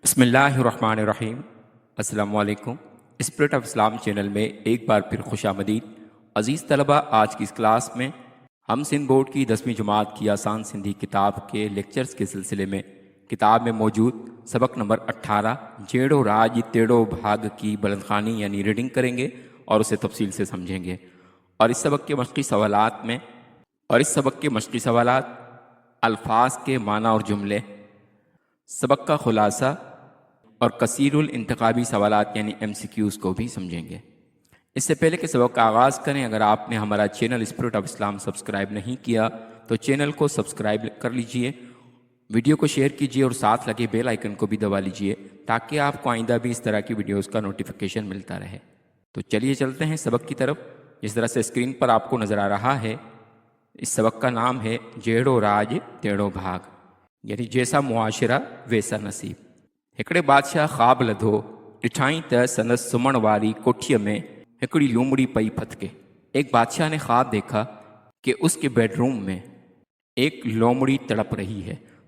بسم اللہ الرحمن الرحیم۔ السلام علیکم۔ اسپرٹ آف اسلام چینل میں ایک بار پھر خوش آمدید۔ عزیز طلبہ، آج کی اس کلاس میں ہم سندھ بورڈ کی 10ویں جماعت کی آسان سندھی کتاب کے لیکچرز کے سلسلے میں کتاب میں موجود سبق نمبر 18 جیڑو راج تیڑو بھاگ کی بلند خوانی یعنی ریڈنگ کریں گے اور اسے تفصیل سے سمجھیں گے۔ اور اس سبق کے مشقی سوالات الفاظ کے معنی اور جملے، سبق کا خلاصہ اور کثیر الانتخابی سوالات یعنی MCQs کو بھی سمجھیں گے۔ اس سے پہلے کہ سبق کا آغاز کریں، اگر آپ نے ہمارا channel spirit of Islam subscribe نہیں کیا تو چینل کو سبسکرائب کر لیجئے، ویڈیو کو شیئر کیجئے اور ساتھ لگے بیل آئیکن کو بھی دبا لیجئے تاکہ آپ کو آئندہ بھی اس طرح کی ویڈیوز کا نوٹیفیکیشن ملتا رہے۔ تو چلیے چلتے ہیں سبق کی طرف۔ جس طرح سے اسکرین پر آپ کو نظر آ رہا ہے، اس سبق کا نام ہے جیڑو راج تیڑو بھاگ، یعنی جیسا معاشرہ ویسا نصیب۔ ہکڑے بادشاہ خواب لدھو، ڈٹھائیں ت سندس سمن واری کوٹھیء میں ہکڑی لومڑی پئی پھتکے۔ ایک بادشاہ نے خواب دیکھا کہ اس کے بیڈ روم میں ایک لومڑی تڑپ رہی ہے۔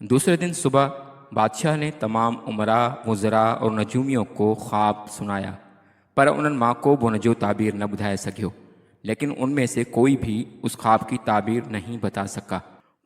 دوسرے دن صبح بادشاہ نے تمام عمراء، وزراء اور نجومیوں کو خواب سنایا، پر انہن ماں کو بھی ان جو تعبیر نہ بدھائے سگھیو، لیکن ان میں سے کوئی بھی اس خواب کی تعبیر نہیں بتا سکا۔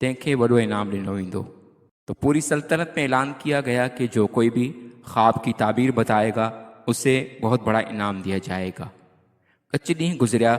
تنهنکي وڏو انعام ڏنو ويندو۔ تو پوری سلطنت میں اعلان کیا گیا کہ جو کوئی بھی خواب کی تعبیر بتائے گا اسے بہت بڑا انعام دیا جائے گا۔ کچھ ڏينهن گزریا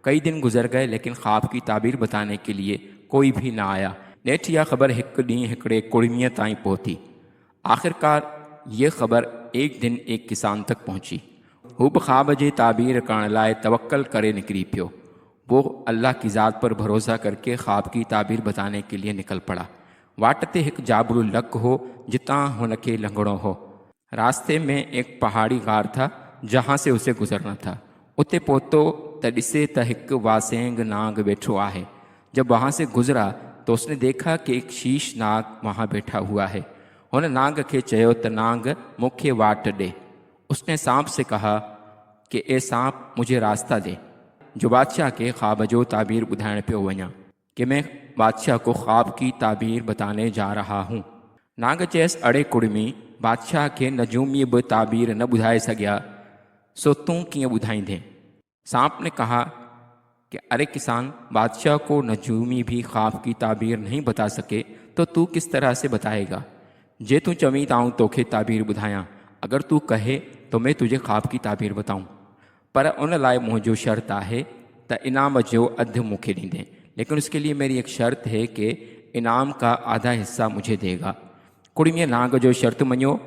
کئی دن گزر گئے لیکن خواب کی تعبیر بتانے کے لیے کوئی بھی نہ آیا۔ نیٹھ یہ خبر ایک ڈیں ہکڑے کڑمیے تائیں پہنچی۔ آخرکار یہ خبر ایک دن ایک کسان تک پہنچی۔ وہ بھی خواب جی تعبیر کرنے لائے توکل کرے نکری پیو۔ وہ اللہ کی ذات پر بھروسہ کر کے خواب کی تعبیر بتانے کے لیے نکل پڑا۔ واٹ تے ایک جابلو لک ہو جتاں ہن کے لنگڑو ہو۔ راستے میں ایک پہاڑی غار تھا جہاں سے اسے گزرنا تھا۔ اتنے پہتو تے ڈسے تے ایک واسینگ ناگ بیٹھو آہے۔ جب وہاں سے گزرا تو اس نے دیکھا کہ ایک شیش ناگ وہاں بیٹھا ہوا ہے۔ انہیں ناگ کے چیو تے ناگ مکھے واٹ دے۔ اس نے سانپ سے کہا کہ اے سانپ مجھے راستہ دے۔ جو بادشاہ کے خواب جو تعبیر بدھائن پیو وñا کہ میں بادشاہ کو خواب کی تعبیر بتانے جا رہا ہوں۔ ناگ چیس اڑے کڑمی بادشاہ کے نجومی بھی تعبیر نہ بدھائے سگیا، سو توں کیئں بدھائیندیں؟ سانپ نے کہا کہ ارے کسان، بادشاہ کو نجومی بھی خواب کی تعبیر نہیں بتا سکے تو کس طرح سے بتائے گا؟ جے تو چویں تاؤں توکھے تعبیر بدھایاں، اگر تو کہے تو میں تجھے خواب کی تعبیر بتاؤں، پر ان لائے مجھو شرط ہے تا انعام جو ادھ مکھے ڈیندیں، لیکن اس کے لیے میری ایک شرط ہے کہ انعام کا آدھا حصہ مجھے دے گا۔ کڑمیے ناگ جو شرط منیو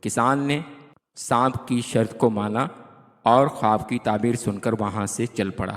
کسان نے سانپ کی شرط کو مانا اور خواب کی تعبیر سن کر وہاں سے چل پڑا۔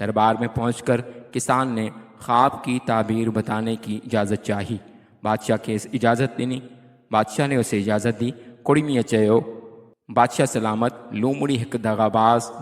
دربار میں پہنچ کر کسان نے خواب کی تعبیر بتانے کی اجازت چاہی۔ بادشاہ کے اجازت دینی۔ بادشاہ نے اسے اجازت دی۔ کڑمی چیو، بادشاہ سلامت، لومڑی ایک دغاباز،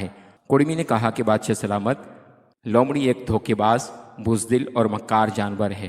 ہے۔ کڑمی نے کہا کہ بادشاہ سلامت، لومڑی ایک دھوکے باز، بزدل اور مکار جانور ہے۔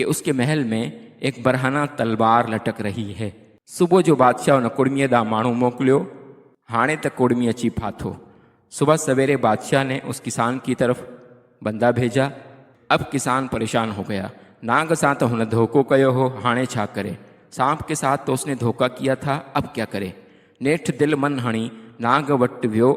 کہ اس کے محل میں ایک برہنہ تلوار لٹک رہی ہے۔ صبح جو بادشاہ ان کڑمی دا مانو موکلیو، ہانے تک کڑمی اچی پھاتو۔ صبح سویرے بادشاہ نے اس کسان کی طرف بندہ بھیجا۔ اب کسان پریشان ہو گیا، ناگ ساں تو ہن دھوکو کیو ہو، ہانے چھا کرے؟ سانپ کے ساتھ تو اس نے دھوکا کیا تھا، اب کیا کرے؟ نیٹھ دل من ہنی ناگ وٹ ویو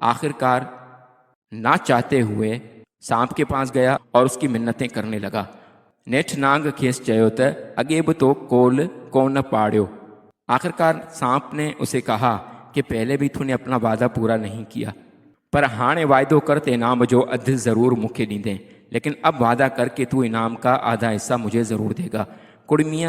آخرکار نہ چاہتے ہوئے سانپ کے پاس گیا اور اس کی منتیں کرنے لگا۔ نیٹھ ناگ کھیس چیو ت اگے بھی تو کول کون پاڑیو۔ آخرکار سانپ نے اسے کہا کہ پہلے بھی تو نے اپنا وعدہ پورا نہیں کیا، پر ہانے وعدو کرتے انعام جو ادھ ضرور مکھے ڈیندیں، لیکن اب وعدہ کر کے تو انعام کا آدھا حصہ مجھے ضرور دے گا۔ کڑمیہ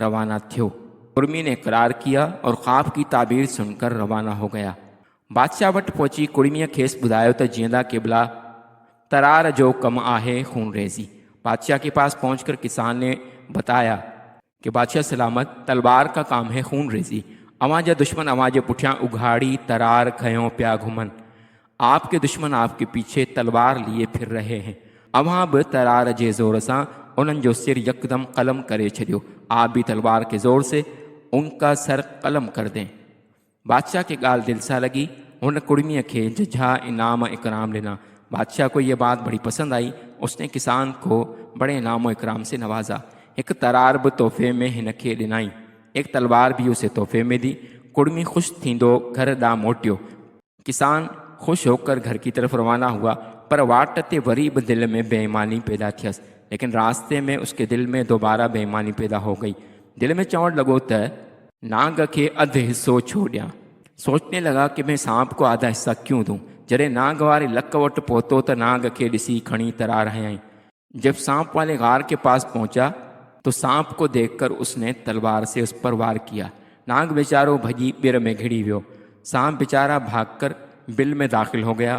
روانہ تھیو۔ کڑمی نے اقرار کیا اور خواب کی تعبیر سن کر روانہ ہو گیا۔ بادشاہ وٹ پہنچی کڑمیہ کھیس بدھایو ت جیندا قبلہ ترار جو کم آہے خون ریزی۔ بادشاہ کے پاس پہنچ کر کسان نے بتایا کہ بادشاہ سلامت، تلوار کا کام ہے خون ریزی۔ اواں جا دشمن اواں جے پٹھیاں اگھاڑی ترار کھیوں پیا گھمن۔ آپ کے دشمن آپ کے پیچھے تلوار لیے پھر رہے ہیں۔ اواں بھی ترار جے زور ساں انہن جو سر یکدم قلم کرے چھڑیو۔ آپ بھی تلوار کے زور سے ان کا سر قلم کر دیں۔ بادشاہ کے گال دل سا لگی، ان کڑمیہ کے ججھا انعام اکرام لینا۔ بادشاہ کو یہ بات بڑی پسند آئی، اس نے کسان کو بڑے انعام و اکرام سے نوازا۔ ایک ترار بھی تحفے میں ہن کے ڈنائی، ایک تلوار بھی اسے تحفے میں دی۔ کڑمی خوش تھیندو گھر ڈا موٹیو۔ کسان خوش ہو کر گھر کی طرف روانہ ہوا، پر واٹ تے وری بھی دل میں بے ایمانی پیدا تھیس، لیکن راستے میں اس کے دل میں دوبارہ بے ایمانی پیدا ہو گئی۔ دل میں چوڑ لگو ت ناگ کے ادھ حصو چھوڑیاں۔ سوچنے لگا کہ میں سانپ کو آدھا حصہ کیوں دوں؟ جڑے ناگ والے لک وٹ پہتو تو ناگ کے ڈسی کھڑی ترار ہیں۔ جب سانپ والے غار کے پاس پہنچا تو سانپ کو دیکھ کر اس نے تلوار سے اس پر وار کیا۔ ناگ بیچارو بھجی بر میں گھڑی ویو۔ سانپ بیچارہ بھاگ کر بل میں داخل ہو گیا۔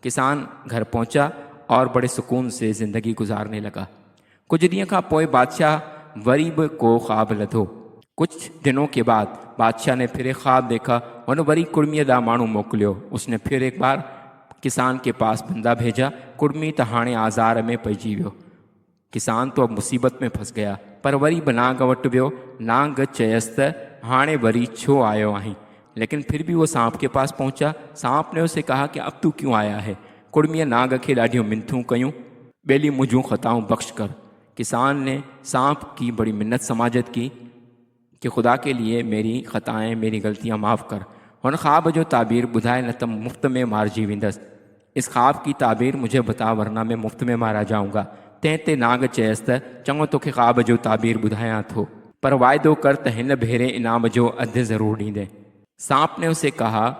کسان گھر پہنچا اور بڑے سکون سے زندگی گزارنے لگا۔ کچھ دن کا پوئے بادشاہ وری بھی کو خواب لدھو۔ کچھ دنوں کے بعد بادشاہ نے پھر ایک خواب دیکھا، ان وری کڑمی دا مانو موکلیو۔ اس نے پھر ایک بار کسان کے پاس بندہ بھیجا۔ کڑمی تہانے آزار میں پئجی ویو۔ کسان تو اب مصیبت میں پھنس گیا، پر وری بھی ناگ وٹ ویو۔ ناگ چیس ت ہانے وری چھو آیو آہیں، لیکن پھر بھی وہ سانپ کے پاس پہنچا۔ سانپ نے اسے کہا کہ اب تو کیوں آیا ہے؟ کڑمیہ ناگ کے ڈاڈھیوں منتھوں کیوں، بیلی مجھوں خطاؤں بخش کر۔ کسان نے سانپ کی بڑی منت سماجت کی کہ خدا کے لیے میری خطائیں، میری غلطیاں معاف کر۔ ہن خواب جو تعبیر بدھائے نہ تم مفت میں مارجی ویندس۔ اس خواب کی تعبیر مجھے بتا ورنہ میں مفت میں مارا جاؤں گا۔ تے ناگ چیس ت چنگو تو کہ خواب جو تعبیر بدھایاں تھو، پر وعدو کر ت ہن بھیرے انعام جو ادھ ضرور ڈیندے۔ سانپ نے اسے کہا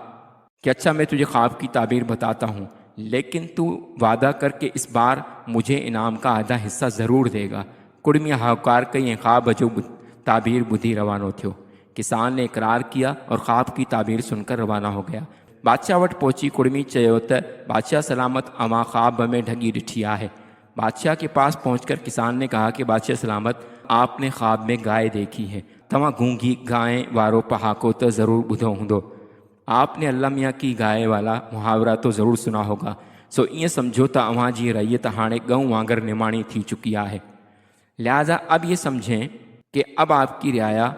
کہ اچھا میں تجھے خواب کی تعبیر بتاتا ہوں، لیکن تو وعدہ کر کے اس بار مجھے انعام کا آدھا حصہ ضرور دے گا۔ کڑمی ہاؤکار کئی خواب جو تعبیر بدھی روانو تھیو۔ کسان نے اقرار کیا اور خواب کی تعبیر سن کر روانہ ہو گیا۔ بادشاہ وٹ پہنچی کڑمی چیو ت بادشاہ سلامت، اواں خواب میں ڈھگی ڈٹھی ہے۔ بادشاہ کے پاس پہنچ کر کسان نے کہا کہ بادشاہ سلامت، آپ نے خواب میں گائے دیکھی ہے۔ تواں گونگی گائیں وارو پہاکو تو ضرور بدھو ہوں۔ آپ نے اللہ میاں کی گائے والا محاورہ تو ضرور سنا ہوگا، سو یہ سمجھو تو اواں جی ریت ہانے گؤں وانگر نماણી تھی چکی ہے۔ لہٰذا اب یہ سمجھیں کہ اب آپ کی رعایا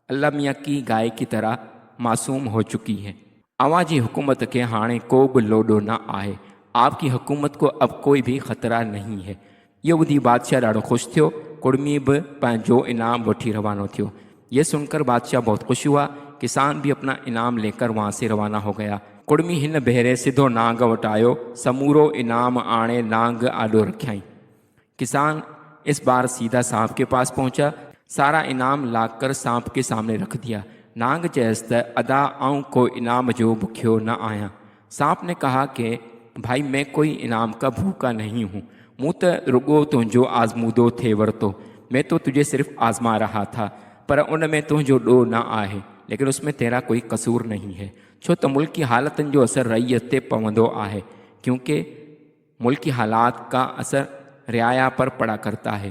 اللہ میاں کی گائے کی طرح معصوم ہو چکی ہے۔ اواں جی حکومت کے ہانے کو بھی لوڈو نہ آئے۔ آپ کی حکومت کو اب کوئی بھی خطرہ نہیں ہے۔ یہ بدھی بادشاہ ڈاڑو خوش تھیو۔ کڑمی بھی پنجو انعام وٹھی روانو تھیو۔ یہ سن کر بادشاہ بہت خوش ہوا۔ کسان بھی اپنا انعام لے کر وہاں سے روانہ ہو گیا۔ کڑمی ہن بہرے سدھو ناگ وٹ آیو، سمورو انعام آنے ناگ آڈو رکھیائیں۔ کسان اس بار سیدھا سانپ کے پاس پہنچا، سارا انعام لا کر سانپ کے سامنے رکھ دیا۔ ناگ چیس ت ادا آؤں کو انعام جو بکھیو نہ آیا۔ سانپ نے کہا کہ بھائی میں کوئی انعام کا بھوکا نہیں ہوں، موں ت رگو تنجو آزمودو تھے ورتو۔ میں تو تجھے صرف آزما رہا تھا، پر ان میں تنجو ڈو نہ آہے، لیکن اس میں تیرا کوئی قصور نہیں ہے، چھو تو ملک کی حالتن جو اثر رعیت تے پوندو آہے، کیونکہ ملک کی حالات کا اثر رعایا پر پڑا کرتا ہے۔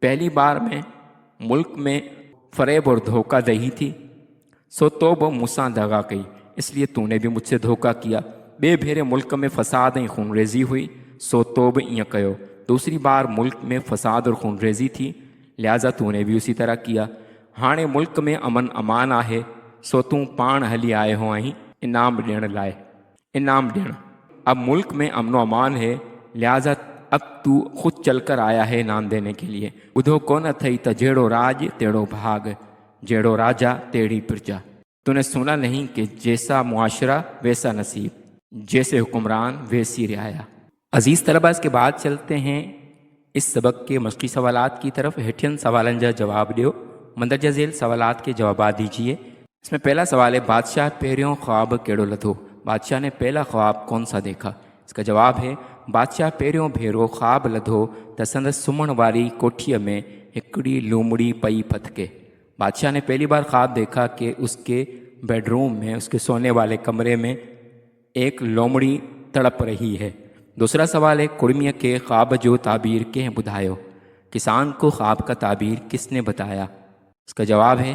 پہلی بار میں ملک میں فریب اور دھوکہ دہی تھی۔ سو تو وہ مساں دغا کئی، اس لیے تو نے بھی مجھ سے دھوکہ کیا۔ بے بھیرے ملک میں فساد اور خون ریزی ہوئی، سو تو بھی ایاں کہو۔ دوسری بار ملک میں فساد اور خون ریزی تھی، لہٰذا تو نے بھی اسی طرح کیا۔ ہانے ملک میں امن امان آہے، سو توں پان ہلی آئے ہو آہیں انعام ڈیڑھ لائے۔ انعام ڈیڑھ، اب ملک میں امن و امان ہے، لہٰذا اب تو خود چل کر آیا ہے انعام دینے کے لیے۔ ادھو کون تھئی تا جیڑو راج تیڑو بھاگ، جیڑو راجا تیڑی پرجا۔ تو نے سنا نہیں کہ جیسا معاشرہ ویسا نصیب، جیسے حکمران ویسی رعایا۔ عزیز طلبہ، اس کے بعد چلتے ہیں اس سبق کے مشقی سوالات کی طرف۔ ہیٹھین سوالن جا جواب دیو، مندرجہ ذیل سوالات کے جوابات دیجیے۔ اس میں پہلا سوال ہے، بادشاہ پیریوں خواب کیڑو لدھو؟ بادشاہ نے پہلا خواب کون سا دیکھا؟ اس کا جواب ہے، بادشاہ پیریوں بھیرو خواب لدھو ت سندس سمن والی کوٹھیء میں ہکڑی لومڑی پئی پھتکے۔ بادشاہ نے پہلی بار خواب دیکھا کہ اس کے بیڈ روم میں، اس کے سونے والے کمرے میں ایک لومڑی تڑپ رہی ہے۔ دوسرا سوال ہے، کڑمیہ کے خواب جو تعبیر کے بدھایو؟ کسان کو خواب کا تعبیر کس نے بتایا؟ اس کا جواب ہے،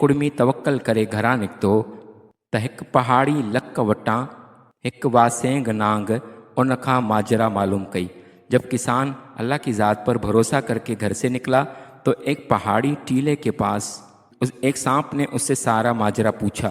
کڑمی توکل کرے گھراں نکتو ت ہک پہاڑی لک وٹاں ہک واسینگ نانگ ان کھاں ماجرا معلوم کئی۔ جب کسان اللہ کی ذات پر بھروسہ کر کے گھر سے نکلا تو ایک پہاڑی ٹیلے کے پاس ایک سانپ نے اس سے سارا ماجرا پوچھا،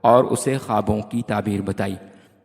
اور اسے خوابوں کی تعبیر بتائی۔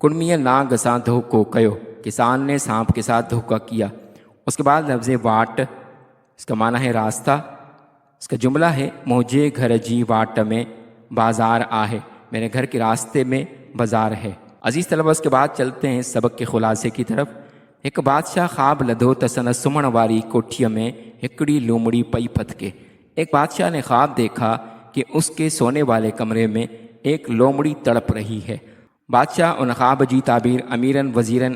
کڑمیہ ناگ سا دھوکو کیو، کسان نے سانپ کے ساتھ دھوکہ کیا۔ اس کے بعد لفظ واٹ، اس کا معنی ہے راستہ۔ اس کا جملہ ہے موجے گھر جی واٹ میں بازار آہے، میرے گھر کے راستے میں بازار ہے۔ عزیز طلبہ، اس کے بعد چلتے ہیں سبق کے خلاصے کی طرف۔ ایک بادشاہ خواب لدھو تسن سمن واری کوٹھیہ میں ہکڑی لومڑی پئی پھتکے۔ ایک بادشاہ نے خواب دیکھا کہ اس کے سونے والے کمرے میں ایک لومڑی تڑپ رہی ہے۔ بادشاہ ان خواب جی تعبیر امیرن وزیرن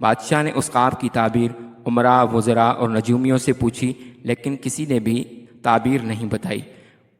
بادشاہ نے اس خواب کی تعبیر عمرا، وزراء اور نجومیوں سے پوچھی، لیکن کسی نے بھی تعبیر نہیں بتائی۔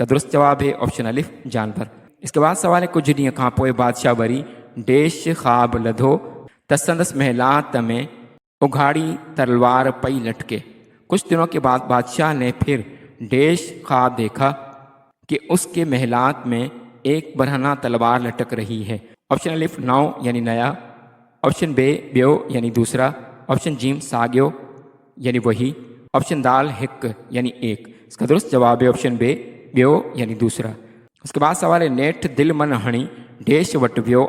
کا درست جواب ہے آپشن الف جانور۔ اس کے بعد سوال ہے کچھ ڈیئں کھاں پوئے بادشاہ وری ڈیش خواب لدھو تسندس محلات میں اگھاڑی تلوار پئی لٹکے۔ کچھ دنوں کے بعد بادشاہ نے پھر ڈیش خواب دیکھا کہ اس کے محلات میں ایک برہنہ تلوار لٹک رہی ہے۔ آپشن الف نو یعنی نیا، آپشن بے بیو یعنی دوسرا، آپشن جیم ساگیو یعنی وہی، آپشن دال ہک یعنی ایک۔ اس کا درست جواب ہے آپشن بے بیو یعنی دوسرا۔ اس کے بعد سوال ہے نیٹھ دل من ہنی ڈیش وٹ ویو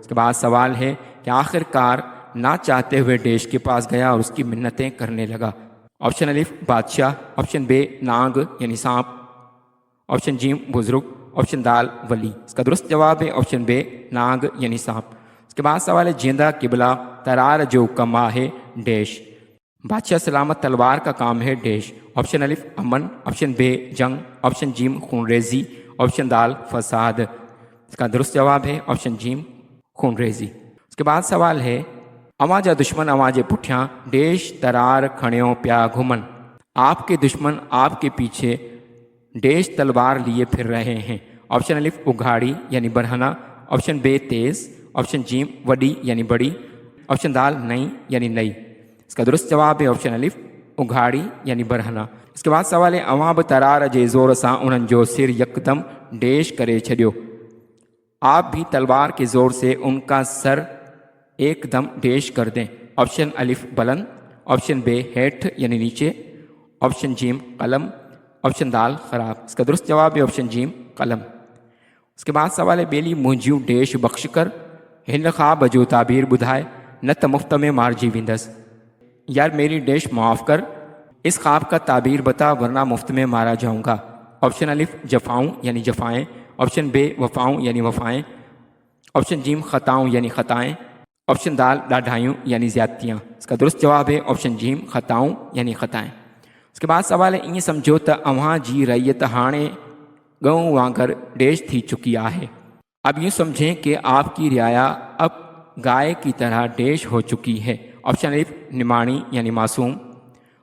اس کے بعد سوال ہے کہ آخر کار نہ چاہتے ہوئے ڈیش کے پاس گیا اور اس کی منتیں کرنے لگا۔ آپشن الف بادشاہ، آپشن بے ناگ یعنی سانپ، آپشن جیم بزرگ، آپشن دال ولی۔ اس کا درست جواب ہے آپشن بے ناگ یعنی سانپ۔ اس کے بعد سوال ہے جیندا قبلہ ترار جو کما ہے ڈیش۔ بادشاہ سلامت تلوار کا کام ہے ڈیش۔ آپشن الف امن، آپشن بے جنگ، آپشن جیم خون ریزی، آپشن دال فساد۔ اس کا درست جواب ہے آپشن جیم خون ریزی۔ اس کے بعد سوال ہے اواں جا دشمن اواں جے پٹھیاں ڈیش ترار کھڑیوں پیا گھمن۔ آپ کے دشمن آپ کے پیچھے ڈیش تلوار لیے پھر رہے ہیں۔ آپشن الف اگھاڑی یعنی برہنہ، آپشن بے تیز، آپشن جیم وڈی یعنی بڑی، آپشن دال نئی یعنی نئی۔ اس کا درست جواب ہے آپشن الف اگھاڑی یعنی برہنہ۔ اس کے بعد سوال ہے اواں بہ ترار جے زور ساں انہن جو سر یکدم ڈیش کرے چھڈیو۔ آپ بھی تلوار کے زور سے ان کا سر ایک دم ڈیش کر دیں۔ آپشن الف بلند، آپشن بے ہیٹھ یعنی نیچے، آپشن جیم قلم، آپشن دال خراب۔ اس کا درست جواب ہے آپشن جیم قلم۔ اس کے بعد سوال ہے بیلی منجیوں ڈیش بخش کر ہن خواب جو تعبیر بدھائے نہ تو مفت میں مارجی وندس۔ یار میری ڈیش معاف کر، اس خواب کا تعبیر بتا ورنہ مفت میں مارا جاؤں گا۔ آپشن الف جفاؤں یعنی جفائیں، آپشن بے وفاؤں یعنی وفائیں، آپشن جیم خطاؤں یعنی خطائیں، آپشن دال ڈاڈھائیوں یعنی زیادتیاں۔ اس کا درست جواب ہے آپشن جیم خطاؤں یعنی خطائیں۔ اس کے بعد سوال ہے این سمجھو تو اوہاں جی ریت ہانے گؤں وانگر ڈیش تھی چکی ہے۔ اب یوں سمجھیں کہ آپ کی رعایا اب گائے کی طرح ڈیش ہو چکی ہے۔ آپشن الف نماڑی یعنی معصوم،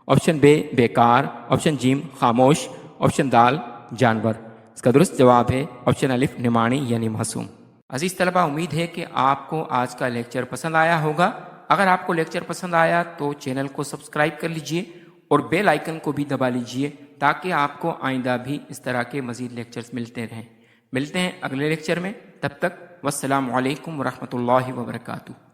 آپشن بے بیکار، آپشن جیم خاموش، آپشن دال جانور۔ اس کا درست جواب ہے آپشن الف نماڑی یعنی معصوم۔ عزیز طلبہ، امید ہے کہ آپ کو آج کا لیکچر پسند آیا ہوگا۔ اگر آپ کو لیکچر پسند آیا تو چینل کو سبسکرائب کر لیجئے اور بیل آئیکن کو بھی دبا لیجئے تاکہ آپ کو آئندہ بھی اس طرح کے مزید لیکچرز ملتے رہیں۔ ملتے ہیں اگلے لیکچر میں، تب تک والسلام علیکم ورحمۃ اللہ وبرکاتہ۔